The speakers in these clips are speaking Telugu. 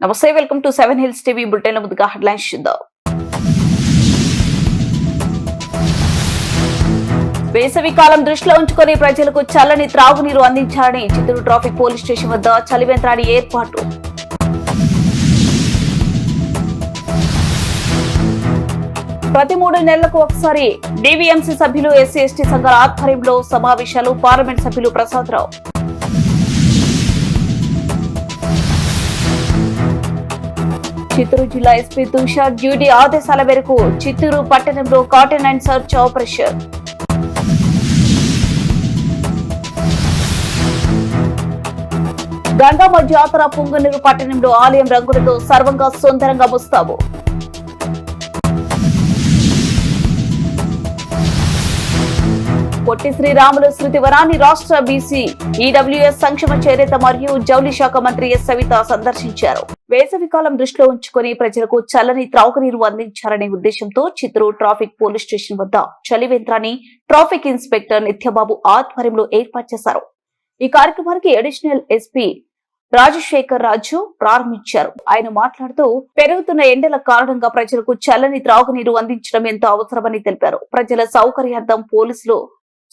నమస్తే, welcome to 7 hills TV bulletin. ముందుగా హెడ్లైన్స్ చూద్దాం. వేసవి కాలం దృష్టిలో ఉంచుకొని ప్రజలకు చల్లని త్రాగునీరు అందించాలని చిత్తూరు ట్రాఫిక్ పోలీస్ స్టేషన్ వద్ద చలివేంద్రాన్ని ఏర్పాటు. ప్రతి 3 నెలలకు ఒకసారి డీవీఎంసీ సభ్యులు ఎస్సీ ఎస్టీ సంఘాల ఆధ్వర్యంలో సమావేశాలు. పార్లమెంట్ సభ్యులు ప్రసాదరావు. చిత్తూరు జిల్లా ఎస్పీ తుషార్ డ్యూటీ ఆదేశాల మేరకు చిత్తూరు పట్టణంలో cotton and search operation. Gangamma జాతర పుంగనూరు పట్టణంలో ఆలయం రంగులతో సర్వంగా సుందరంగా ముస్తాబు. పొట్టి శ్రీరాములు స్మృతివనాన్ని రాష్ట్ర బీసీ ఈడబ్ల్యూఎస్ సంక్షేమ చేనేత మరియు జౌళి శాఖ మంత్రి ఎస్ సవిత సందర్శించారు. వేసవికాలం దృష్టిలో ఉంచుకొని ప్రజలకు చల్లని త్రాగునీరు అందించాలనే ఉద్దేశంతో చిత్తూరు ట్రాఫిక్ పోలీస్ స్టేషన్ వద్ద చలివేంద్రాన్ని ట్రాఫిక్ ఇన్స్పెక్టర్ నిత్యబాబు ఆధ్వర్యంలో ఏర్పాటు చేశారు. ఈ కార్యక్రమానికి అడిషనల్ ఎస్పీ రాజశేఖర్ రాజు ప్రారంభించారు. ఆయన మాట్లాడుతూ పెరుగుతున్న ఎండల కారణంగా ప్రజలకు చల్లని త్రాగునీరు అందించడం ఎంతో అవసరమని తెలిపారు. ప్రజల సౌకర్యార్థం పోలీసులు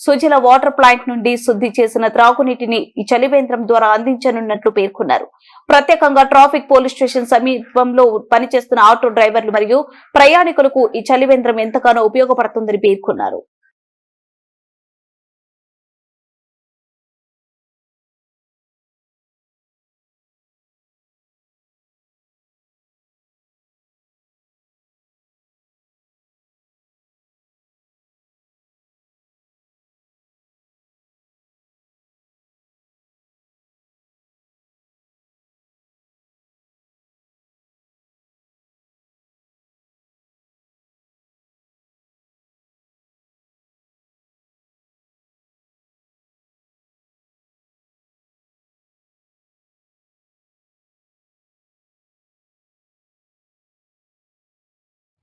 సుజల వాటర్ ప్లాంట్ నుండి శుద్ధి చేసిన త్రాగునీటిని ఈ చలివేంద్రం ద్వారా అందించనున్నట్లు పేర్కొన్నారు. ప్రత్యేకంగా ట్రాఫిక్ పోలీస్ స్టేషన్ సమీపంలో పనిచేస్తున్న ఆటో డ్రైవర్లు మరియు ప్రయాణికులకు ఈ చలివేంద్రం ఎంతగానో ఉపయోగపడుతుందని పేర్కొన్నారు.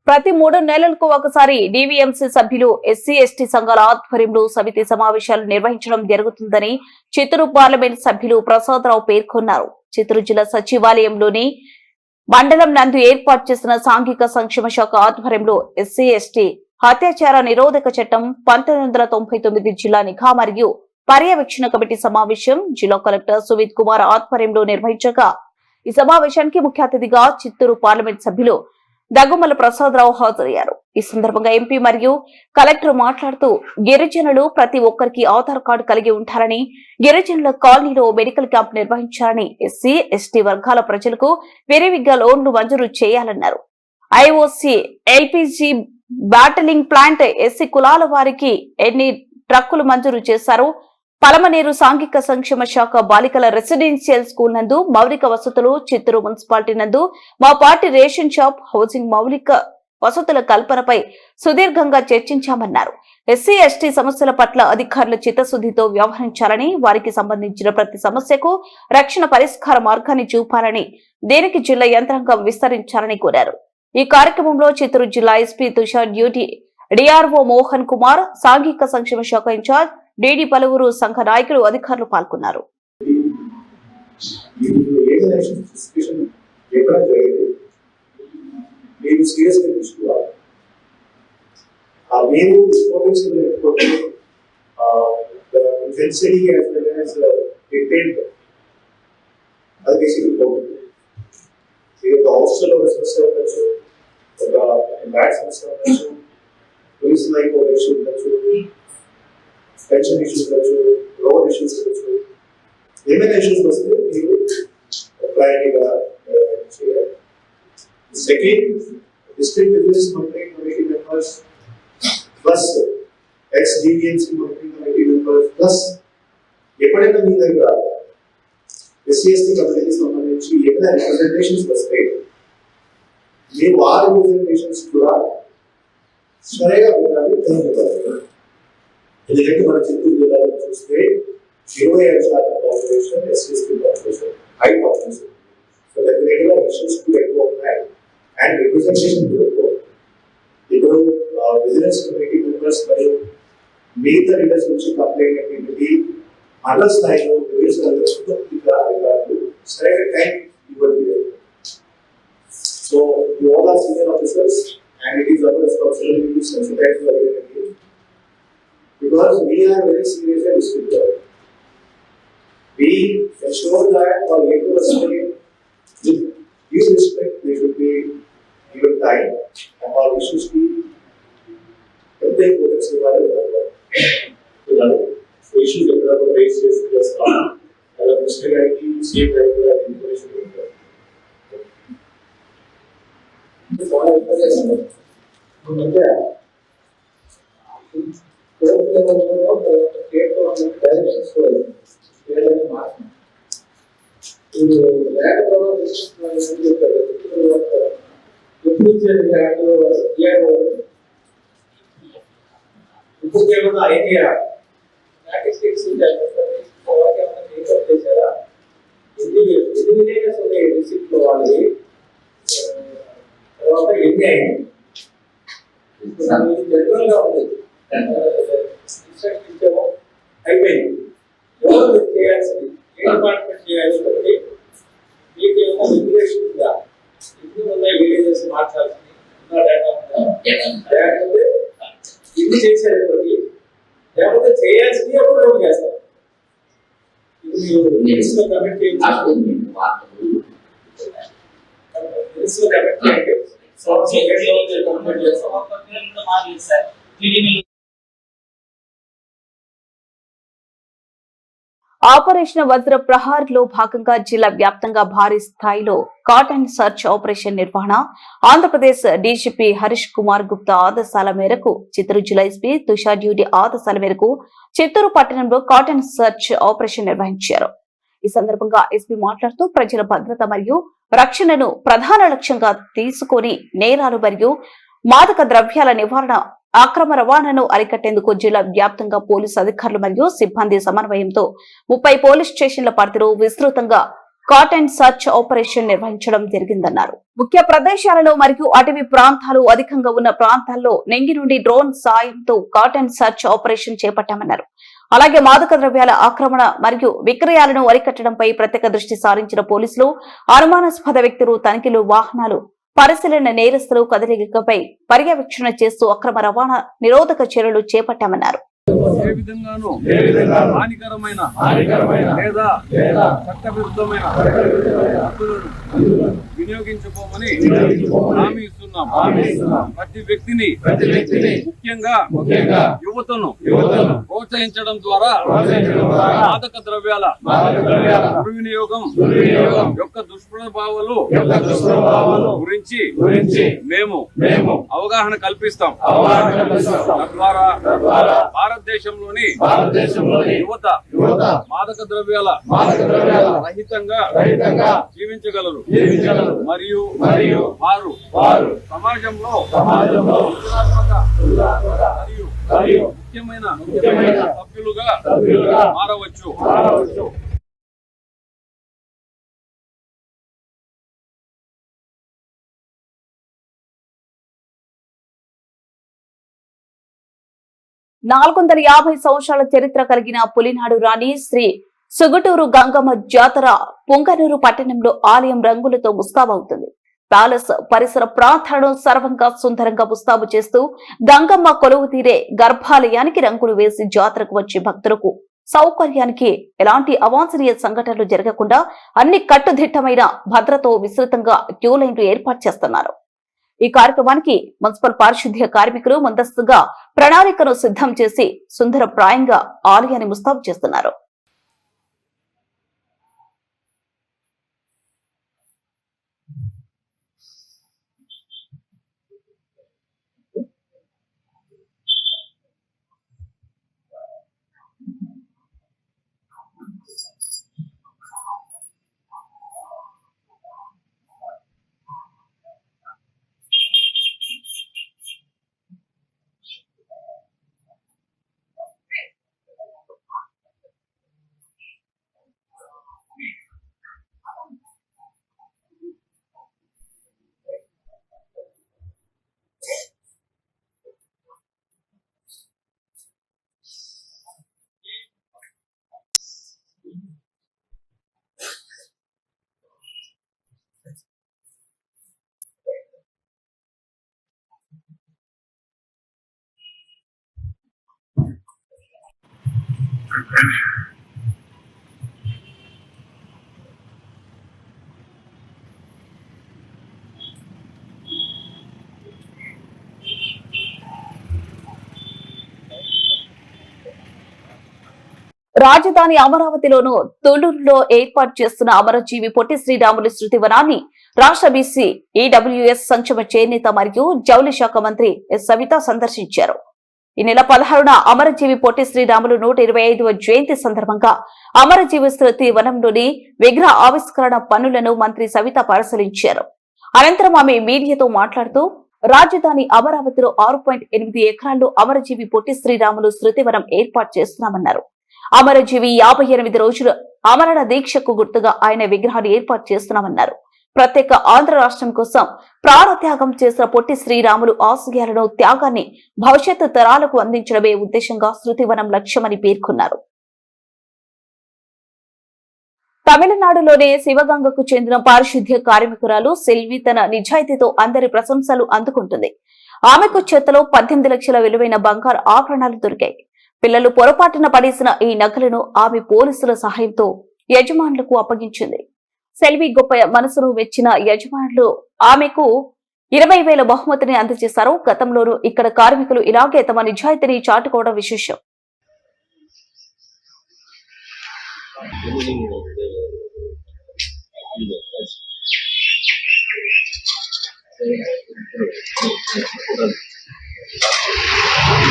ప్రతి 3 నెలలకు ఒకసారి డీవీఎంసీ సభ్యులు ఎస్సీ ఎస్టీ సంఘాల ఆధ్వర్యంలో సమితి సమావేశాలు నిర్వహించడం జరుగుతుందని చిత్తూరు పార్లమెంట్ సభ్యులు ప్రసాదరావు పేర్కొన్నారు. చిత్తూరు జిల్లా సచివాలయంలోని మండలం నందు ఏర్పాటు చేసిన సాంఘిక సంక్షేమ శాఖ ఆధ్వర్యంలో ఎస్సీ ఎస్టీ అత్యాచార నిరోధక చట్టం 1999 జిల్లా నిఘా మరియు పర్యవేక్షణ కమిటీ సమావేశం జిల్లా కలెక్టర్ సుమిత్ కుమార్ ఆధ్వర్యంలో నిర్వహించగా ఈ సమావేశానికి ముఖ్య అతిథిగా చిత్తూరు పార్లమెంట్ సభ్యులు దగ్గుమల ప్రసాదరావు హాజరయ్యారు. ఈ సందర్భంగా ఎంపీ మరియు కలెక్టర్ మాట్లాడుతూ గిరిజనులు ప్రతి ఒక్కరికి ఆధార్ కార్డు కలిగి ఉంటారని, గిరిజనుల కాలనీలో మెడికల్ క్యాంప్ నిర్వహించాలని, ఎస్సీ ఎస్టీ వర్గాల ప్రజలకు విరివిగా లోన్లు మంజూరు చేయాలన్నారు. IOC LPG bottling plant SC కులాల వారికి ఎన్ని ట్రక్కులు మంజూరు చేశారు. పలమనేరు సాంఘిక సంక్షేమ శాఖ బాలికల రెసిడెన్షియల్ స్కూల్ నందు మౌలిక వసతులు, చిత్తూరు మున్సిపాలిటీ నందు మా పార్టీ రేషన్ షాప్, హౌసింగ్ మౌలిక వసతుల కల్పనపై సుదీర్ఘంగా చర్చించామన్నారు. ఎస్సీ ఎస్టీ సమస్యల పట్ల అధికారులు చిత్తశుద్ధితో వ్యవహరించాలని, వారికి సంబంధించిన ప్రతి సమస్యకు రక్షణ పరిష్కార మార్గాన్ని చూపాలని, దీనికి జిల్లా యంత్రాంగం విస్తరించాలని కోరారు. ఈ కార్యక్రమంలో చిత్తూరు జిల్లా SP Tushar duty DRO Mohan Kumar, సాంఘిక సంక్షేమ శాఖ ఇన్ఛార్జ్ డీడీ పలువురు సంఘ నాయకులు, అధికారులు పాల్గొన్నారు. పెన్షన్ ఇష్యూస్ కావచ్చు, రోడ్ ఇష్యూస్ కావచ్చు, ఏమైనా ఇష్యూస్ వస్తే మీరు ప్రయారిటీగా చేయాలి. Second, district business monitoring committee members plus X DVMC monitoring committee members plus ఎప్పుడైనా మీ దగ్గర ఎస్సీ ఎస్టీ కమ్యూనిటీకి సంబంధించి ఏమైనా రిప్రజెంటేషన్స్ వస్తే మీరు ఆ రిప్రజెంటేషన్స్ కూడా సరిగా ఉండాలి. ఎందుకంటే మన చిత్తూరు జిల్లాలో చూస్తే 25% population SC population, high population. So దగ్గర ఇష్యూస్ కూడా ఎక్కువ ఉన్నాయి అండ్ రిప్రజెంటేషన్ కూడా ఎక్కువ. ఇప్పుడు బిజినెస్ కమ్యూనిటీ మెంబర్స్ మరియు మిగతా లీడర్స్ నుంచి కంప్లైంట్ ఏంటి మండల స్థాయిలో అధికారులు సరైన టైం ఇవ్వలేదు. So you all are senior officers, and it is our responsibility to sensitize the community because we are very serious and district. We ensure that our neighbors with due respect, they should be given time, and our issues be everything what is so issues that are raised yes, and a misleading same regular information. Idea statistics చేశారా ఎన్ని విలేజెస్ ఉన్నాయి డిస్ట్రిక్ట్ లో వాళ్ళకి తర్వాత ఎన్ని అయింది జనరల్ గా ఉంది ఇచ్చాము అయిపోయింది ఎవరు చేయాల్సింది ఏ డిపార్ట్మెంట్ చేయాల్సి ఒకటి మీకు ఏమైనా రెగ్యులేషన్ ఉందా ఎన్ని ఉన్నాయి విలేజెస్ మార్చాల్సింది డేటా ఉందా లేకపోతే ఇన్ని చేశారు ఇప్పటికి లేకపోతే చేయాల్సింది అప్పుడు రోజు చేస్తారు మీరు కమిట్ చేయండి ఆపరేషన్ వజ్ర ప్రహార్ లో భాగంగా జిల్లా వ్యాప్తంగా భారీ స్థాయిలో కాటన్ సర్చ్ ఆపరేషన్ నిర్వహణ ఆంధ్రప్రదేశ్ డీజీపీ హరీష్ కుమార్ గుప్తా ఆదేశాల మేరకు చిత్తూరు జిల్లా ఎస్పీ తుషార్ డ్యూటీ ఆదేశాల మేరకు చిత్తూరు పట్టణంలో కాటన్ సర్చ్ ఆపరేషన్ నిర్వహించారు. ఈ సందర్భంగా ఎస్పీ మాట్లాడుతూ ప్రజల భద్రత మరియు రక్షణను ప్రధాన లక్ష్యంగా తీసుకుని నేరాలు మరియు మాదక ద్రవ్యాల నివారణ అక్రమ రవాణాను అరికట్టేందుకు జిల్లా వ్యాప్తంగా పోలీసు అధికారులు మరియు సిబ్బంది సమన్వయంతో 30 పోలీస్ స్టేషన్ల పరిధిలో విస్తృతంగా కాటన్ సర్చ్ ఆపరేషన్ నిర్వహించడం జరిగిందన్నారు. ముఖ్య ప్రదేశాలలో మరియు అటవీ ప్రాంతాలు అధికంగా ఉన్న ప్రాంతాల్లో నెంగి నుండి డ్రోన్ సాయంతో కాటన్ సర్చ్ ఆపరేషన్ చేపట్టామన్నారు. అలాగే మాదక ద్రవ్యాల ఆక్రమణ మరియు విక్రయాలను అరికట్టడంపై ప్రత్యేక దృష్టి సారించిన పోలీసులు అనుమానాస్పద వ్యక్తులు తనిఖీలు వాహనాలు పరిశీలన నేరస్తులు కదలికపై పర్యవేక్షణ చేస్తూ అక్రమ రవాణా నిరోధక చర్యలు చేపట్టామన్నారు. ఏ విధంగానూ హానికరమైన లేదా చట్టవిరుద్ధమైన హక్కులను వినియోగించుకోమని హామీ ఇస్తున్నాం. ప్రతి వ్యక్తిని ముఖ్యంగా యువతను ప్రోత్సహించడం ద్వారా మాదక ద్రవ్యాల దుర్వినియోగం యొక్క దుష్ప్రభావాలు గురించి మేము అవగాహన కల్పిస్తాం. తద్వారా భారతదేశంలోని యువత మాదక ద్రవ్యాల రహితంగా జీవించగలరు మరియు వారు సమాజంలో మరియు ముఖ్యమైన సభ్యులుగా మారవచ్చు. నాలుగొందల 50 సంవత్సరాల చరిత్ర కలిగిన పులినాడు రాణి శ్రీ సుగుటూరు గంగమ్మ జాతర పుంగనూరు పట్టణంలో ఆలయం రంగులతో ముస్తాబవుతుంది. ప్యాలెస్ పరిసర ప్రాంతాలను సర్వంగా సుందరంగా ముస్తాబు చేస్తూ గంగమ్మ కొలువు తీరే గర్భాలయానికి రంగులు వేసి జాతరకు వచ్చే భక్తులకు సౌకర్యానికి ఎలాంటి అవాంఛనీయ సంఘటనలు జరగకుండా అన్ని కట్టుదిట్టమైన భద్రతతో విస్తృతంగా క్యూ లైన్లు ఏర్పాటు చేస్తున్నారు. ఈ కార్యక్రమానికి మున్సిపల్ పారిశుద్ధ్య కార్మికులు ముందస్తుగా ప్రణాళికను సిద్ధం చేసి సుందరప్రాయంగా ఆలయాన్ని ముస్తాబు చేస్తున్నారు. రాజధాని అమరావతిలోను తొలూరులో ఏర్పాటు చేస్తున్న అమరజీవి పొట్టి శ్రీరాములు శృతి వనాన్ని రాష్ట్ర బీసీ ఈడబ్ల్యూఎస్ సంక్షేమ చేనేత మరియు జౌళి శాఖ మంత్రి ఎస్ సవిత సందర్శించారు. ఈ నెల 16న అమరజీవి పొట్టి శ్రీరాములు 125వ జయంతి సందర్భంగా అమరజీవి శృతి వనంలోని విగ్రహ ఆవిష్కరణ పనులను మంత్రి సవిత పరిశీలించారు. అనంతరం ఆమె మీడియాతో మాట్లాడుతూ రాజధాని అమరావతిలో 6.8 ఎకరాల్లో అమరజీవి పొట్టి శ్రీరాములు శృతివనం ఏర్పాటు చేస్తున్నామన్నారు. అమరజీవి 58 రోజులు అమరణ దీక్షకు గుర్తుగా ఆయన విగ్రహాన్ని ఏర్పాటు చేస్తున్నామన్నారు. ప్రత్యేక ఆంధ్ర రాష్ట్రం కోసం ప్రాణత్యాగం చేసిన పొట్టి శ్రీరాములు ఆశయాలను త్యాగాన్ని భవిష్యత్తు తరాలకు అందించడమే ఉద్దేశంగా శృతివనం లక్ష్యమని పేర్కొన్నారు. తమిళనాడులోని శివగంగకు చెందిన పారిశుద్ధ్య కార్మికురాలు సెల్వి తన నిజాయితీతో అందరి ప్రశంసలు అందుకుంటుంది. ఆమెకు చేతిలో 18 లక్షల విలువైన బంగారు ఆభరణాలు దొరికాయి. పిల్లలు పొరపాటున పడేసిన ఈ నగలను ఆమె పోలీసుల సహాయంతో యజమానులకు అప్పగించింది. సెల్వి గొప్ప మనసును మెచ్చిన యజమానులు ఆమెకు 20,000 బహుమతిని అందజేశారు. గతంలోనూ ఇక్కడ కార్మికులు ఇలాగే తమ నిజాయితీని చాటుకోవడం విశేషం.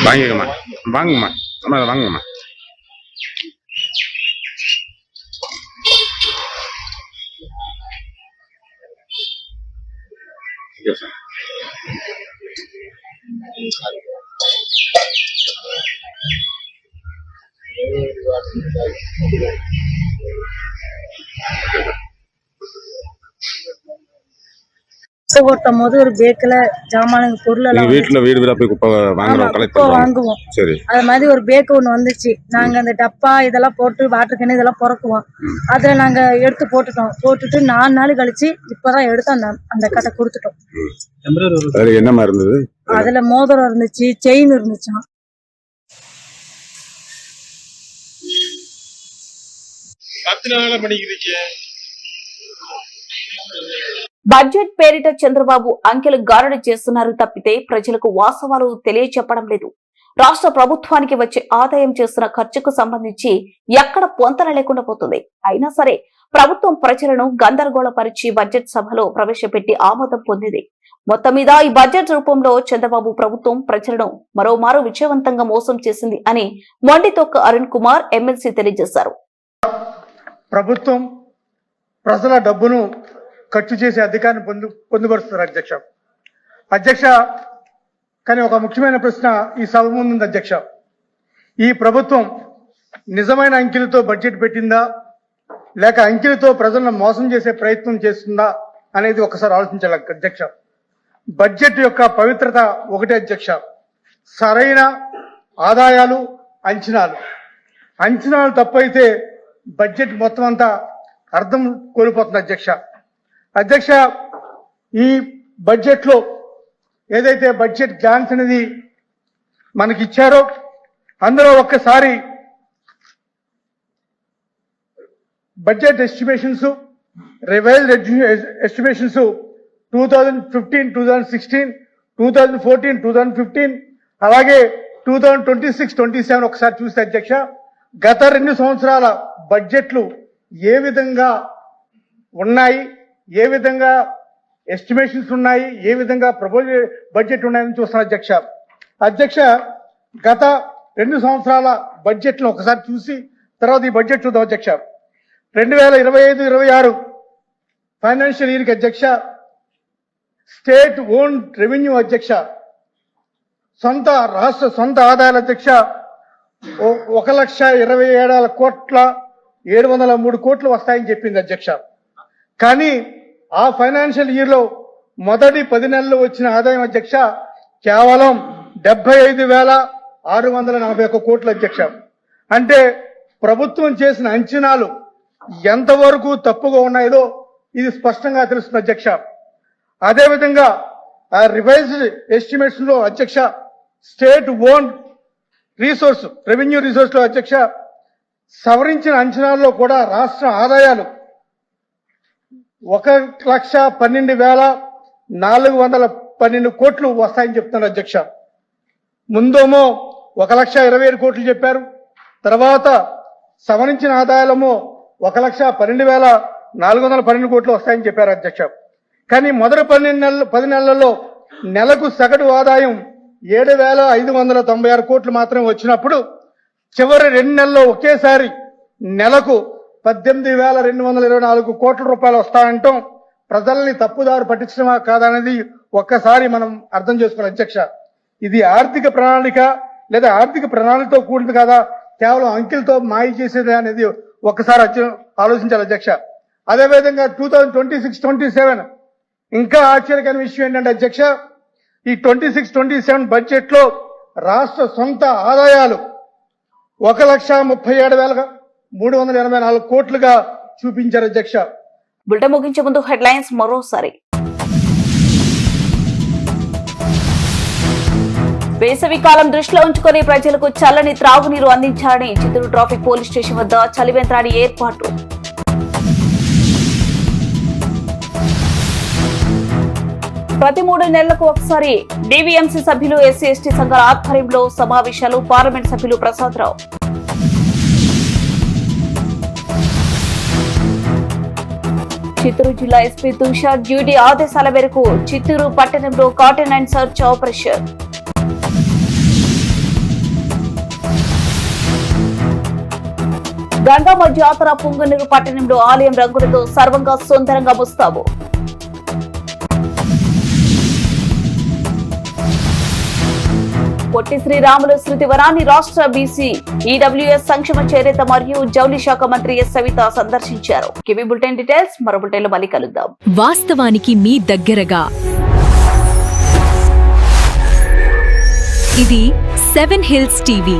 வாங்கிக்கம்மா வாங்கம்மா அம்மா அதை வாங்கம்மா. ஓட்டும் போது ஒரு பேக்கில் ஜாமானுங்க பொருள் எல்லாம் வீட்டுல வீடு வீடா போய் குப்பை வாங்குறோம், கலெக்ட் குப்பை பண்றோம். வாங்குவோம். சரி, அது மாதிரி ஒரு பேக் ஒன்று வந்துச்சு. நாங்க அந்த டப்பா இதெல்லாம் போட்டு வாட்டர் கேன் இதெல்லாம் பொறக்குவோம். அதுல நாங்க எடுத்து போட்டுட்டு 4 நாள் கழிச்சு இப்பதான் எடுத்து அந்த கட்டை கொடுத்துட்டோம். அதுல என்னமா இருந்தது? அதுல மோதிரம் இருந்துச்சு, செயின் இருந்துச்சாம். బడ్జెట్ పేరిట చంద్రబాబు అంకెలు గారడి చేస్తున్నారు తప్పితే ప్రజలకు వాస్తవాలు తెలియచెప్పడం లేదు. రాష్ట్ర ప్రభుత్వానికి వచ్చే ఆదాయం చేస్తున్న ఖర్చుకు సంబంధించి ఎక్కడ పొంతన లేకుండా పోతుంది. అయినా సరే ప్రభుత్వం ప్రజలను గందరగోళపరిచి బడ్జెట్ సభలో ప్రవేశపెట్టి ఆమోదం పొందింది. మొత్తం మీద ఈ బడ్జెట్ రూపంలో చంద్రబాబు ప్రభుత్వం ప్రజలను మరోమారు విజయవంతంగా మోసం చేసింది అని మొండితొక్క అరుణ్ కుమార్ ఎమ్మెల్సీ తెలియజేశారు. ప్రభుత్వం ప్రజల డబ్బును ఖర్చు చేసే అధికారాన్ని పొందుపరుస్తున్నారు అధ్యక్ష. కానీ ఒక ముఖ్యమైన ప్రశ్న ఈ సభ ముందుంది అధ్యక్ష. ఈ ప్రభుత్వం నిజమైన అంకెలతో బడ్జెట్ పెట్టిందా లేక అంకెలతో ప్రజలను మోసం చేసే ప్రయత్నం చేస్తుందా అనేది ఒకసారి ఆలోచించాలి అధ్యక్ష. బడ్జెట్ యొక్క పవిత్రత ఒకటే అధ్యక్ష, సరైన ఆదాయాలు అంచనాలు తప్పైతే బడ్జెట్ మొత్తం అంతా అర్థం కోల్పోతుంది అధ్యక్ష. ఈ బడ్జెట్ లో ఏదైతే బడ్జెట్ గ్లాన్స్ అనేది మనకి ఇచ్చారో అందులో ఒక్కసారి బడ్జెట్ ఎస్టిమేషన్స్, రివైజ్డ్ ఎస్టిమేషన్స్ 2015, 2016, 2014, 2015 అలాగే 2026-27 ఒకసారి చూస్తే అధ్యక్ష, గత 2 సంవత్సరాల బడ్జెట్లు ఏ విధంగా ఉన్నాయి, ఏ విధంగా ఎస్టిమేషన్స్ ఉన్నాయి, ఏ విధంగా ప్రపోజల్ బడ్జెట్ ఉన్నాయని చూస్తున్నారు అధ్యక్ష. గత 2 సంవత్సరాల బడ్జెట్లను ఒకసారి చూసి తర్వాత ఈ బడ్జెట్ చూద్దాం అధ్యక్ష. 2025-26 ఫైనాన్షియల్ ఇయర్కి అధ్యక్ష, స్టేట్ ఓన్ రెవెన్యూ అధ్యక్ష, రాష్ట్ర సొంత ఆదాయాల అధ్యక్ష 1,27,703 కోట్లు వస్తాయని చెప్పింది అధ్యక్ష. కానీ ఆ ఫైనాన్షియల్ ఇయర్ లో మొదటి 10 నెలల్లో వచ్చిన ఆదాయం అధ్యక్ష కేవలం 75,641 కోట్లు అధ్యక్ష. అంటే ప్రభుత్వం చేసిన అంచనాలు ఎంతవరకు తప్పుగా ఉన్నాయో ఇది స్పష్టంగా తెలుస్తుంది అధ్యక్ష. అదేవిధంగా ఆ రివైజ్డ్ ఎస్టిమేట్స్ లో అధ్యక్ష, state own resource revenue resource లో అధ్యక్ష సవరించిన అంచనాల్లో కూడా రాష్ట్ర ఆదాయాలు 1,12,412 కోట్లు వస్తాయని చెప్తున్నారు అధ్యక్ష. ముందేమో 1,20,000 కోట్లు చెప్పారు, తర్వాత సవరించిన ఆదాయాలము 1,12,412 కోట్లు వస్తాయని చెప్పారు అధ్యక్ష. కానీ మొదటి 10 నెలల్లో నెలకు సగటు ఆదాయం 7,596 కోట్లు మాత్రమే వచ్చినప్పుడు చివరి 2 నెలల్లో ఒకేసారి నెలకు 18,224 కోట్ల రూపాయలు వస్తాయంటాం ప్రజల్ని తప్పుదారు పట్టించడమా కాదనేది ఒక్కసారి మనం అర్థం చేసుకోవాలి అధ్యక్ష. ఇది ఆర్థిక ప్రణాళిక లేదా ఆర్థిక ప్రణాళికతో కూడింది కదా, కేవలం అంకెలతో మాయ చేసేది అనేది ఒక్కసారి ఆలోచించాలి అధ్యక్ష. అదేవిధంగా 2026-27 ఇంకా ఆశ్చర్యకరమైన విషయం ఏంటంటే అధ్యక్ష, ఈ 26-27 బడ్జెట్ లో రాష్ట్ర సొంత ఆదాయాలు 1,37,384 కోట్లుగా చూపించారు అధ్యక్ష. బులెటిన్ ముగించే ముందు హెడ్లైన్స్ మరోసారి. వేసవి కాలం దృష్టిలో ఉంచుకొని ప్రజలకు చల్లని త్రాగునీరు అందించాలని చిత్తూరు ట్రాఫిక్ పోలీస్ స్టేషన్ వద్ద చలివేంద్రాన్ని ఏర్పాటు. ప్రతి 3 నెలలకు ఒకసారి డీవీఎంసీ సభ్యులు ఎస్సీ ఎస్టీ సంఘాల ఆధ్వర్యంలో సమావేశాలు. పార్లమెంట్ సభ్యులు ప్రసాదరావు. చిత్తూరు జిల్లా ఎస్పీ తుషార్ డ్యూటీ ఆదేశాల మేరకు చిత్తూరు పట్టణంలో cotton and search operation. Gangamma జాతర పుంగనూరు పట్టణంలో ఆలయం రంగులతో సర్వంగా సుందరంగా ముస్తాబు. పొట్టి శ్రీరాములు స్మృతి వనాన్ని రాష్ట్ర బీసీ ఈడబ్ల్యూఎస్ సంక్షేమ చేనేత మరియు జౌళి శాఖ మంత్రి ఎస్ సవిత సందర్శించారు. కివి బులెటిన్ డీటెయిల్స్ మరో బులెటిన్లో మళ్ళీ కలుద్దాం. వాస్తవానికి మీ దగ్గరగా ఇది 7 హిల్స్ టీవీ.